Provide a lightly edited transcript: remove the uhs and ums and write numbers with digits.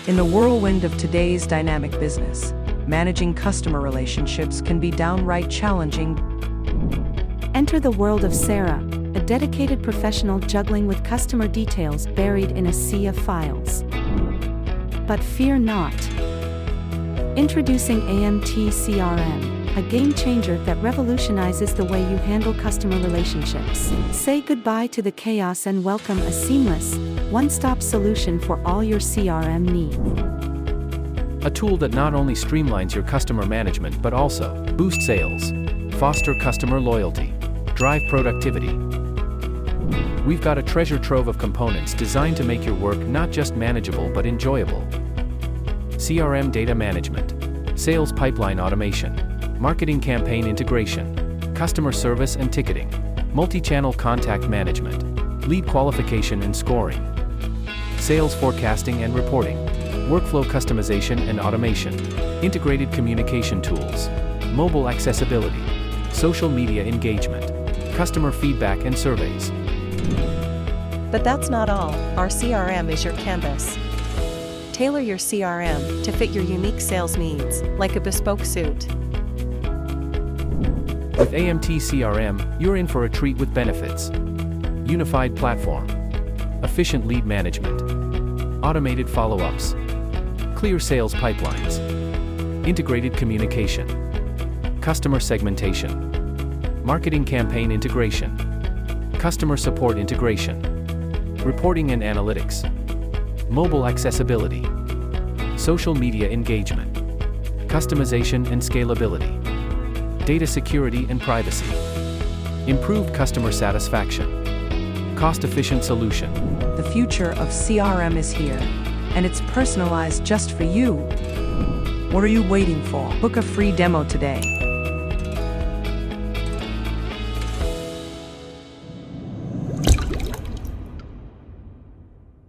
In the whirlwind of today's dynamic business, managing customer relationships can be downright challenging. Enter the world of Sarah, a dedicated professional juggling with customer details buried in a sea of files. But fear not. Introducing AMT CRM, a game changer that revolutionizes the way you handle customer relationships. Say goodbye to the chaos and welcome a seamless, one-stop solution for all your CRM needs. A tool that not only streamlines your customer management but also boosts sales, foster customer loyalty, drive productivity. We've got a treasure trove of components designed to make your work not just manageable but enjoyable. CRM data management, sales pipeline automation, marketing campaign integration, customer service and ticketing, multi-channel contact management, lead qualification and scoring, sales forecasting and reporting, workflow customization and automation, integrated communication tools, mobile accessibility, social media engagement, customer feedback and surveys. But that's not all. Our CRM is your canvas. Tailor your CRM to fit your unique sales needs, like a bespoke suit. With AMT CRM, you're in for a treat with benefits. Unified platform, efficient lead management, automated follow-ups, clear sales pipelines, integrated communication, customer segmentation, marketing campaign integration, customer support integration, reporting and analytics, mobile accessibility, social media engagement, customization and scalability, data security and privacy, improved customer satisfaction, cost-efficient solution. The future of CRM is here, and it's personalized just for you. What are you waiting for? Book a free demo today.